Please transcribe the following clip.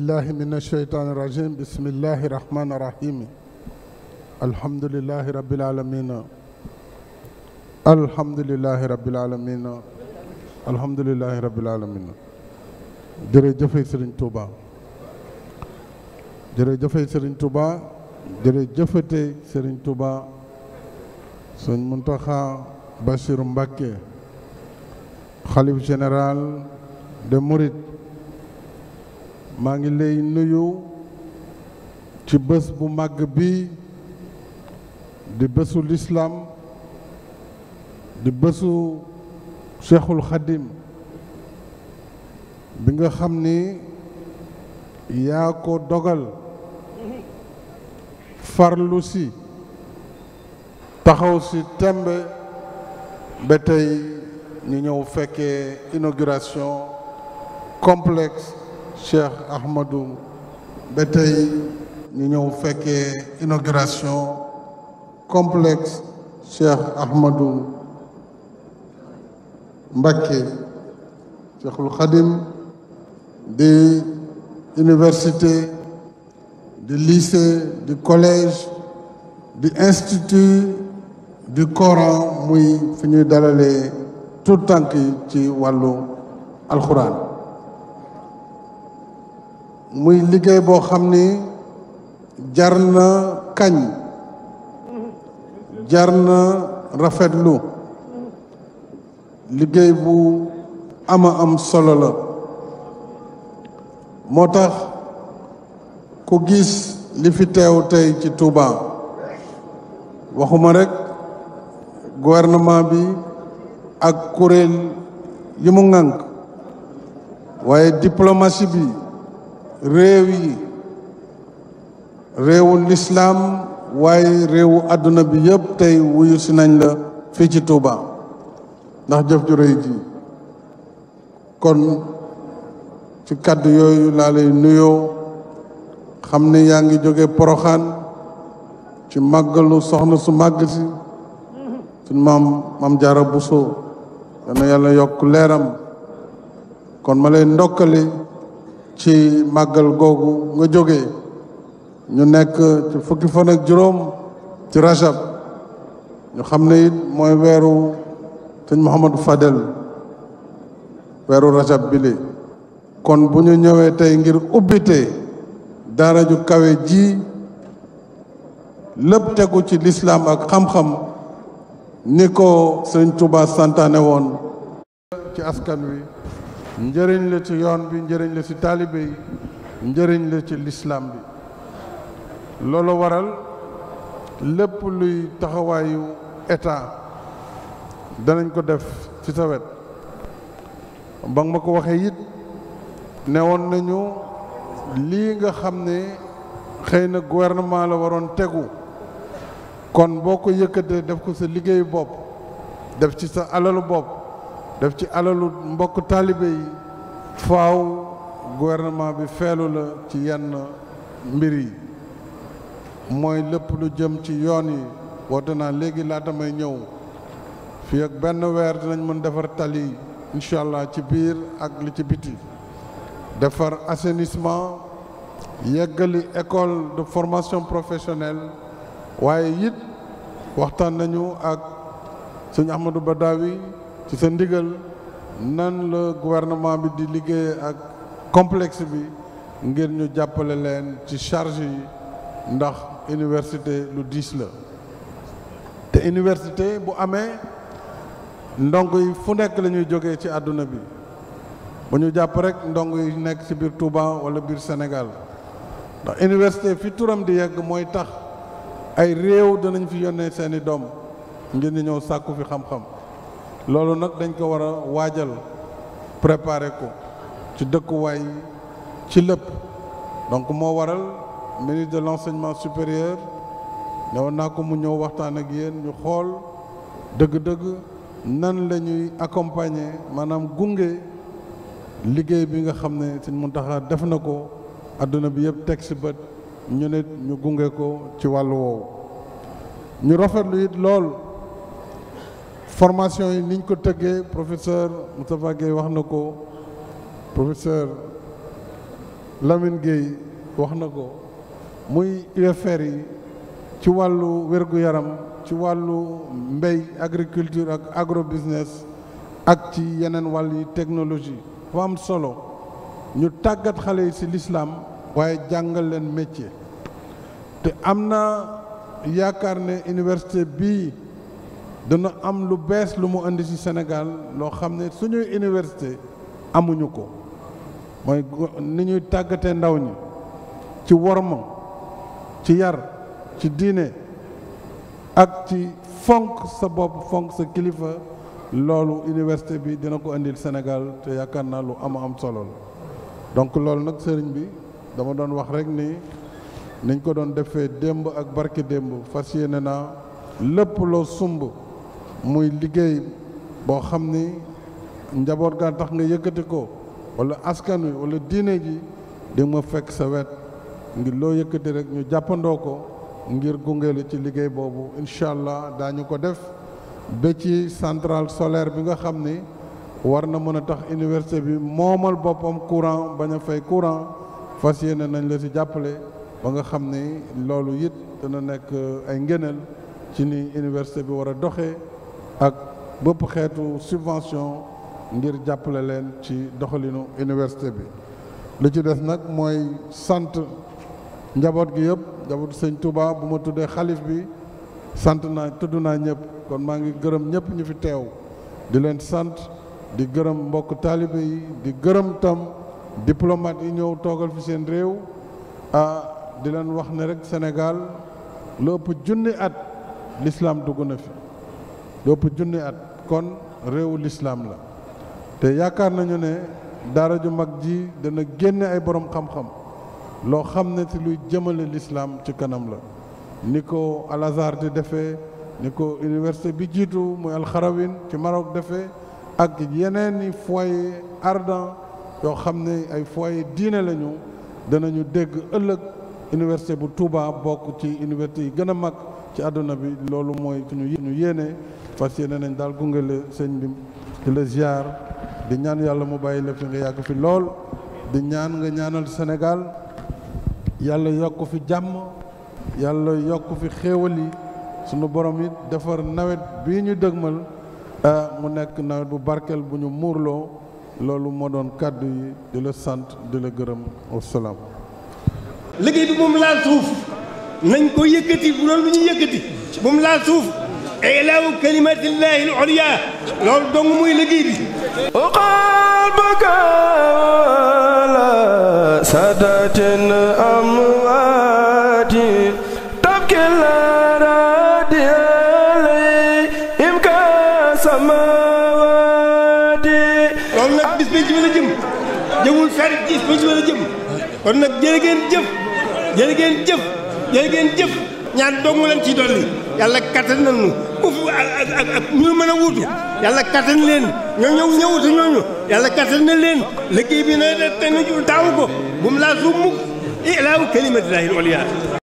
الله من الشيطان الرجيم بسم الله الرحمن الرحيم الحمد لله رب العالمين الحمد لله رب العالمين الحمد لله رب العالمين jërëjëf Serigne Touba jërëjëf Serigne Touba jërëjëfate Serigne Touba Serigne Mountakha Bassirou Mbacké xalif général de Mouride maa ngi lay nuyu ci bés bu màgg bi di bésu lislaam di bésu Cheikhul Khadim bi nga xam ni yaa ko dogal farlu si taxaw si tembe ba tey ñu ñëw fekkee inauguration complexe Cheikh Ahmadou ba tey ñu ñëw fekkee inauguration complexe Cheikh Ahmadou Mbacké Cheikhul Khadim di université di lycée di collège di institut du Coran muy fi ñuy dalalee tout tànk yi ci wàllu alxuraan muy liggéey boo xam ni jar na kañ jar na rafetlu liggéey bu ama am solo la moo tax ku gis li fi teew tey ci Touba waxuma rek gouvernement bi ak kuréel yi mu ŋànk waaye diplomatie bi réew yi réewu lislaam waaye réewu àdduna bi yëpp tey wuyu si nañ la fii ci Touba ndax jëf ju rëy ji kon ci kàddu yooyu laa lay nuyoo xam ne yaa ngi jóge Poroxaan ci màggalu soxna su màgg si suñ maam Jaara Buso dana yàlla yokk leeram kon ma lay ndokkale ci màggal googu nga jóge ñu nekk ci fukki fan ak juróom ci rajab ñu xam ne it mooy weeru sëñ Mouhamadou Fadel weeru rajab bile kon bu ñu ñëwee tey ngir ubbite daara ju kawe ji lépp tegu ci lislaam ak xam-xam ni ko sëñ Touba santaane woon ci askan wi njëriñ la ci yoon bi njëriñ la ci taalibe yi njëriñ la ci lislaam bi loolu waral lépp luy taxawaayu état danañ ko def ci sa wet ba nga ma ko waxee it ne woon nañu lii nga xam ne xëy na gouvernement la waroon tegu kon boo ko yëkkatee def ko sa liggéeyu bopp def ci sa alalu bopp def ci alalu mbokk taalibe yi faaw gouvernement bi feelu la ci yenn mbir yi mooy lépp lu jëm ci yoon yi woote naa léegi laata may ñëw fii ak benn weer dinañ mën defar tali incha allah ci biir ak li ci biti defar assainissement yeggali école de formation professionnelle waaye it waxtaan nañu ak sëñ Ahmadou Badawi ci sa ndigal nan la gouvernement bi di liggéey ak complexe bi ngir ñu jàppale leen ci charge yi ndax université lu diis la te université bu amee ndongo yi fu nekk la ñuy jógee ci àdduna bi bu ñu jàpp rek ndongo yi nekk ci biir Touba wala biir Sénégal ndax université fi turam di yegg mooy tax ay réew danañ fi yónnee seeni doom ngir ñu ñëw sàkku fi xam-xam loolu nag dañ ko war a waajal préparer ko ci dëkkuwaay ci lépp donc moo waral ministre de l'enseignement supérieur ñëw naa ko mu ñëw waxtaan ak yéen ñu xool dëgg-dëgg nan la ñuy accompagner maanaam gunge liggéey bi nga xam ne Sëñ Muntaxa def na ko adduna bi yëpp teg ci bët ñu nit ñu gunge ko ci wàllu woowu ñu rafetlu it lool formation yi niñ ko tëggee professeur Moustapha Gueye wax na ko professeur Lamine Gueye wax na ko muy UFR yi ci wàllu wér-gu-yaram ci wàllu mbéy agriculture ak agrobusiness ak ci yeneen wàll yi technologie fa am solo ñu tàggat xale yi ci l'islam waaye jàngal leen métier te am na yaakaar ne université bii dana am lu bees lu mu indi ci Sénégal loo xam ne suñuy université amuñu ko mooy ni ñuy tàggatee ndaw ñi ci worma ci yar ci diine ak ci fonk sa bopp fonk sa kilifa loolu université bi dina ko indil Sénégal te yaakaar naa lu am solo la donc loolu nag sëriñ bi dama doon wax rek ni niñ ko doon defee démb ak barke démb fas yéene naa lépp loo sumb muy liggéey boo xam ni njaboot gaa tax nga yëkkati ko wala askan wi wala diine ji di ma fekk sa wet ngir loo yëkkati rek ñu jàppandoo ko ngir gungeelu ci liggéey boobu incha allah daañu ko def ba ci centrale solaire bi nga xam ni war na mën a tax université bi moomal boppam courant bañ a fay courant fas yéene nañ la ci jàppale ba nga xam ni loolu it dana nekk ay ngëneel ci ni université bi war a doxee ak bépp xeetu subvention ngir jàppale leen ci doxalinu université bi li ci des nag mooy sant njaboot gi yëpp njabootu sëñ Touba bu ma tuddee xalif bi sant naa tudd naa ñëpp kon maa ngi gërëm ñëpp ñu fi teew di leen sant di gërëm mbokk taalibe yi di gërëm tam diplomate yi ñëw toogal fi seen réew di leen wax ne rek Sénégal lu ëpp junni at l'islam dugg na fi lu ëpp junni at kon réewu l'islam la te yaakaar nañu ne daara ju mag ji dana génne ay borom xam-xam loo xam ne ci luy jëmale l'islam ci kanam la ni ko Al Azhar di defee ni ko université bi jiitu muy Al-Qarawin ci Maroc defee ak yeneen i foyer ardent yoo xam ne ay foyer diine lañu danañu dégg ëllëg université bu Touba bokk ci université yi gën a mag ci àdduna bi loolu mooy suñu yéene fas yéene nañ daal gunge la sëñ bi di la ziar di ñaan yàlla mu bàyyi la fi nga yàgg fi lool di ñaan nga ñaanal Sénégal yàlla yokk fi jàmm yàlla yokk fi xéewal yi sunu borom it defar nawet bii ñu dëgmal mu nekk nawet bu barkeel bu ñu muurloo loolu moo doon kàddu yi di la sant di la gërëm wasalaam. liggéey bi moom laal suuf nañ ko yëkkati bu doon lu ñu yëkkati moom laal suuf ilaahu kalimatillahi al-ulya loolu dong muy liggéey bi. qalbaka la sadatin amwati tabkil radiyalay imka samawati loolu nag bis bi ci la jëm jëmul fer gis bi ci la jëm kon nag jërë ngeen jëf jërë ngeen jëf jërë ngeen jëf ñaan dong leen ci dolli yàlla kattan nañu ufu ak ñu mën a wuutu yàlla kattan leen ñoo ñëwutu ñooñu yàlla kattan na leen liggéey bi na te ñu taawu ko bu mu laa suuf mukk ilaahu kalimatillahi al-ulya